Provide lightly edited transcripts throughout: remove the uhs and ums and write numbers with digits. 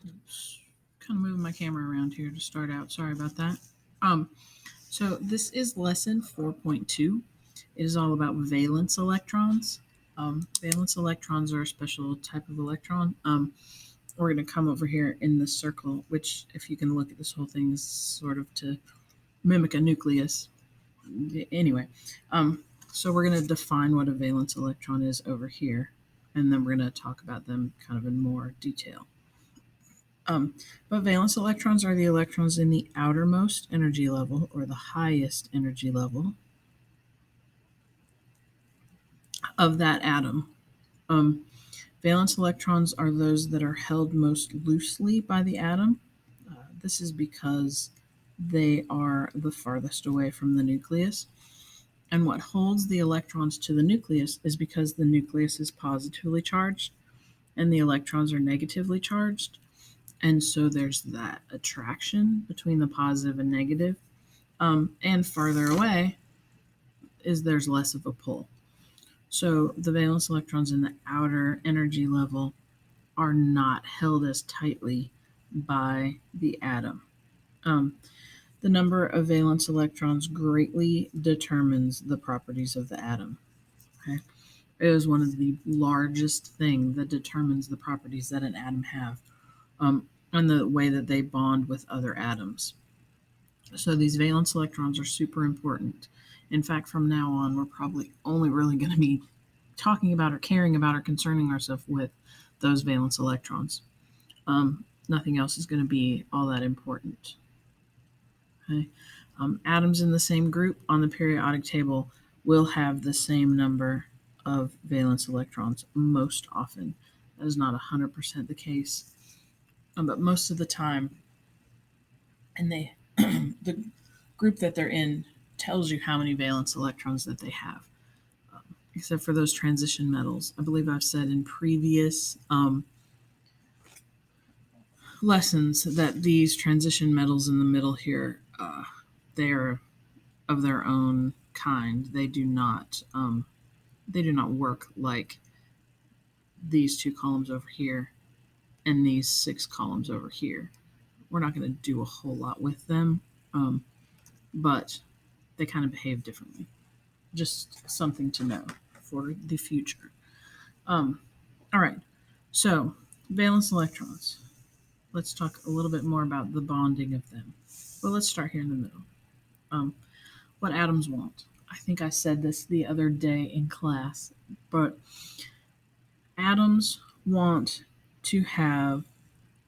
Oops. Kind of moving my camera around here to start out. Sorry about that. Um, so this is lesson 4.2. It is all about valence electrons. Valence electrons are a special type of electron. We're going to come over here in the circle, which, if you can look at this whole thing, is sort of to mimic a nucleus. Anyway, so we're going to define what a valence electron is over here, and then we're going to talk about them kind of in more detail. But valence electrons are the electrons in the outermost energy level or the highest energy level of that atom. Um, Valence electrons are those that are held most loosely by the atom. This is because they are the farthest away from the nucleus. And what holds the electrons to the nucleus is because the nucleus is positively charged and the electrons are negatively charged. And so there's that attraction between the positive and negative. And farther away is there's less of a pull. So the valence electrons in the outer energy level are not held as tightly by the atom. Um, the number of valence electrons greatly determines the properties of the atom. Okay? It is one of the largest things that determines the properties that an atom have, and the way that they bond with other atoms. So these valence electrons are super important. In fact, from now on, we're probably only really going to be talking about or caring about or concerning ourselves with those valence electrons. Nothing else is going to be all that important. Okay? Atoms in the same group on the periodic table will have the same number of valence electrons most often. That is not 100% the case, but most of the time, and they the group that they're in tells you how many valence electrons that they have, except for those transition metals. I believe I've said in previous lessons that these transition metals in the middle here, they are of their own kind. They do not work like these two columns over here and these six columns over here. We're not going to do a whole lot with them, but they kind of behave differently. Just something to know for the future. All right, so valence electrons. Let's talk a little bit more about the bonding of them. Well, let's start here in the middle. What atoms want. I think I said this the other day in class, but atoms want to have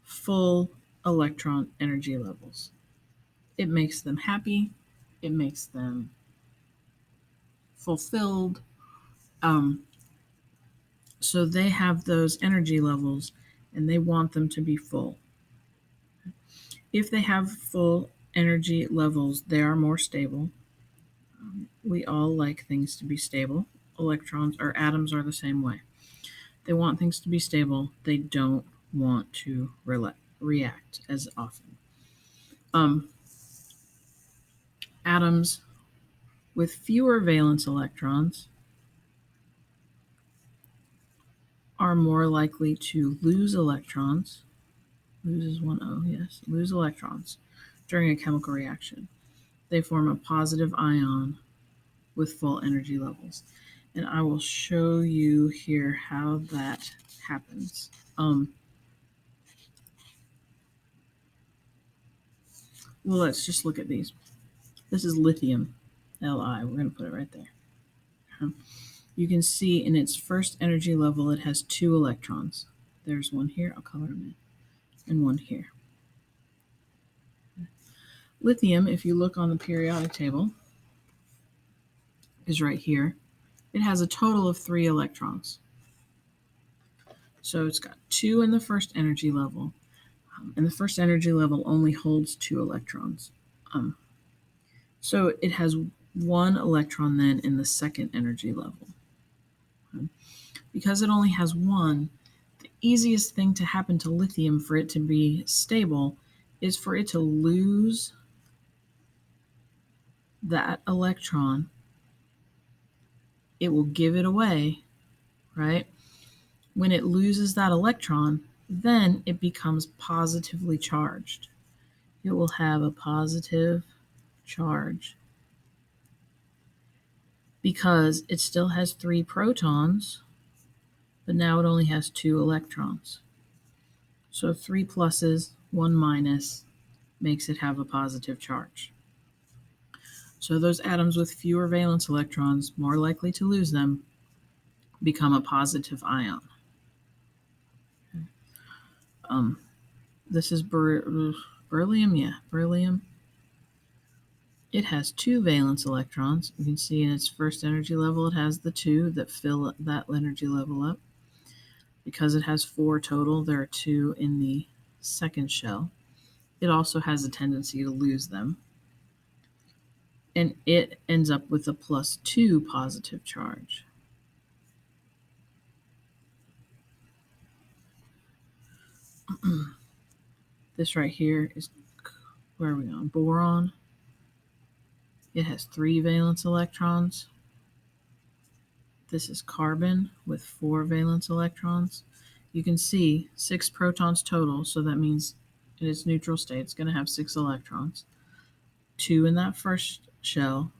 full electron energy levels. It makes them happy, it makes them fulfilled. Um, so they have those energy levels and they want them to be full. If they have full energy levels, they are more stable. We all like things to be stable. Electrons or atoms are the same way. They want things to be stable. They don't want to react as often. Um, Atoms with fewer valence electrons are more likely to lose electrons. Loses one O, yes. Lose electrons during a chemical reaction. They form a positive ion with full energy levels. And I will show you here how that happens. Well, let's just look at these. This is lithium, Li. We're going to put it right there. You can see in its first energy level, it has 2 electrons. There's one here, I'll color them in, and one here. Lithium, if you look on the periodic table, is right here. It has a total of 3 electrons. So it's got 2 in the first energy level, and the first energy level only holds 2 electrons. So it has 1 electron then in the second energy level. Because it only has 1, the easiest thing to happen to lithium for it to be stable is for it to lose that electron. It will give it away, right? When it loses that electron, then it becomes positively charged. It will have a positive charge because it still has 3 protons, but now it only has 2 electrons. So 3 pluses, 1 minus makes it have a positive charge. So those atoms with fewer valence electrons, more likely to lose them, become a positive ion. Um, this is beryllium. Yeah, beryllium. It has 2 valence electrons. You can see in its first energy level it has the 2 that fill that energy level up. Because it has 4 total, there are 2 in the second shell. It also has a tendency to lose them. And it ends up with a +2 positive charge. This right here is, where are we on? Boron. It has 3 valence electrons. This is carbon with 4 valence electrons. You can see 6 protons total, so that means in its neutral state it's going to have 6 electrons. 2 in that first shell,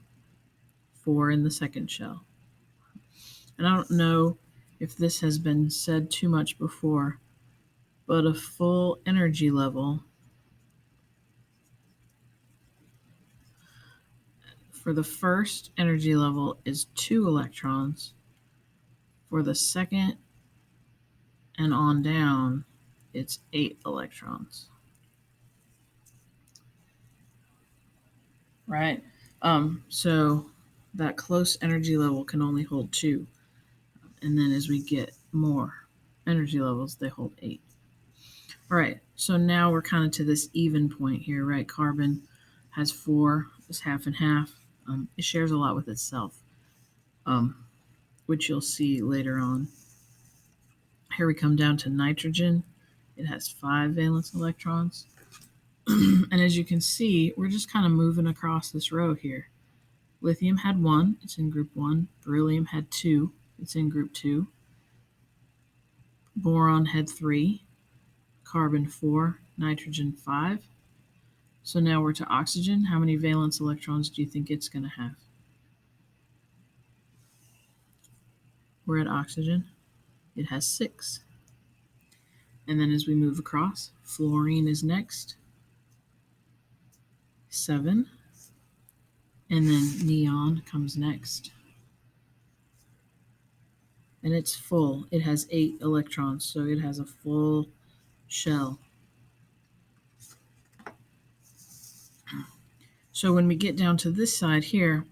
4 in the second shell. And I don't know if this has been said too much before, but a full energy level for the first energy level is 2 electrons. For the second and on down, it's 8 electrons. Right? So that close energy level can only hold 2. And then as we get more energy levels, they hold 8. All right, so now we're kind of to this even point here, right? Carbon has 4, it's half and half. It shares a lot with itself, which you'll see later on. Here we come down to nitrogen. It has 5 valence electrons. And as you can see, we're just kind of moving across this row here. Lithium had 1, it's in group 1. Beryllium had 2, it's in group 2. Boron had 3. Carbon 4. Nitrogen 5. So now we're to oxygen. How many valence electrons do you think it's going to have? We're at oxygen. It has 6. And then as we move across, fluorine is next. 7. And then neon comes next. And it's full. It has 8 electrons, so it has a full shell. So when we get down to this side here,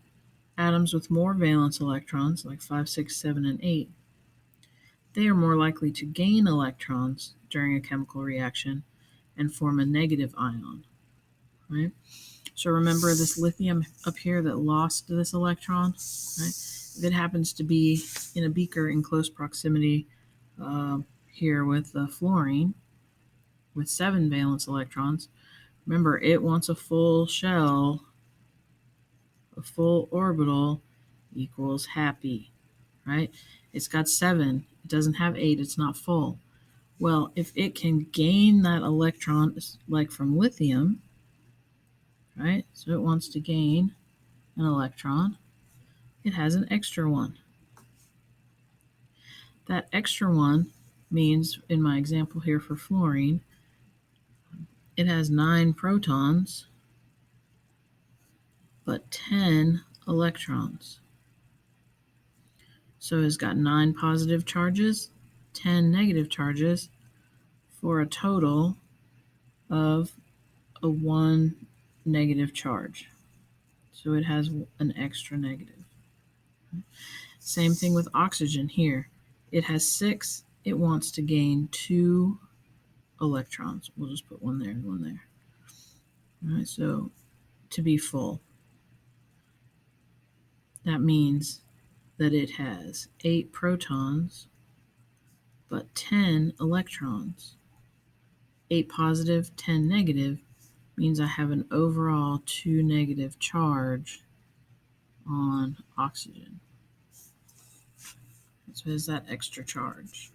atoms with more valence electrons, like 5, 6, 7, and 8, they are more likely to gain electrons during a chemical reaction and form a negative ion, right? So remember this lithium up here that lost this electron, right? If it happens to be in a beaker in close proximity here with the fluorine with 7 valence electrons, remember it wants a full shell, a full orbital equals happy, right? It's got 7, it doesn't have 8, it's not full. Well, if it can gain that electron, like from lithium, right? So it wants to gain an electron. It has an extra one. That extra one means, in my example here for fluorine, it has 9 protons, but 10 electrons. So it's got 9 positive charges, 10 negative charges, for a total of a 1 negative charge. So it has an extra negative. Same thing with oxygen here. It has 6. It wants to gain 2 electrons. We'll just put one there and one there. All right, so to be full, that means that it has 8 protons, but 10 electrons. 8 positive, 10 negative means I have an overall 2 negative charge on oxygen. So there's that extra charge.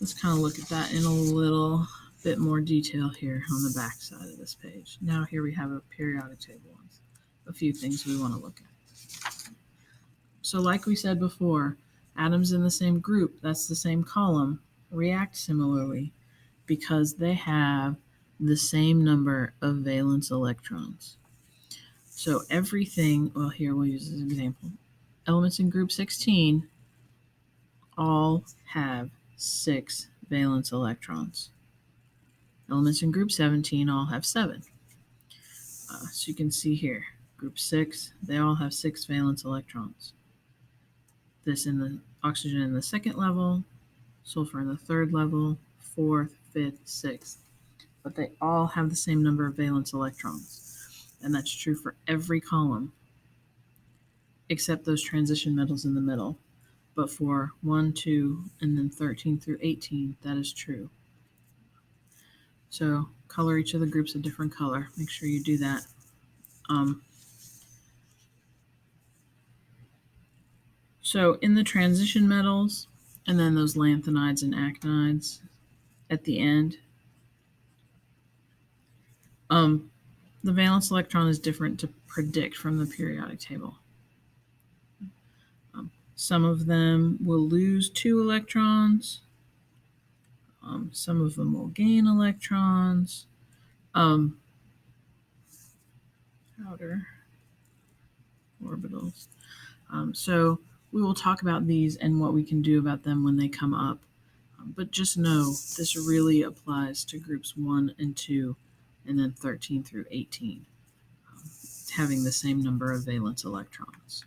Let's kind of look at that in a little bit more detail here on the back side of this page. Now here we have a periodic table ones. A few things we want to look at. So like we said before, atoms in the same group, that's the same column, react similarly because they have the same number of valence electrons. So everything, well, here we'll use this example. Elements in group 16 all have 6 valence electrons. Elements in group 17 all have 7. So you can see here, group 6, they all have 6 valence electrons. This in the oxygen in the second level, sulfur in the third level, fourth, fifth, sixth. But they all have the same number of valence electrons. And that's true for every column, except those transition metals in the middle. But for 1, 2, and then 13 through 18, that is true. So color each of the groups a different color. Make sure you do that. So in the transition metals, and then those lanthanides and actinides at the end, the valence electron is different to predict from the periodic table. Some of them will lose 2 electrons. Some of them will gain electrons. Outer orbitals. So we will talk about these and what we can do about them when they come up. But just know this really applies to groups 1 and 2, and then 13 through 18, having the same number of valence electrons.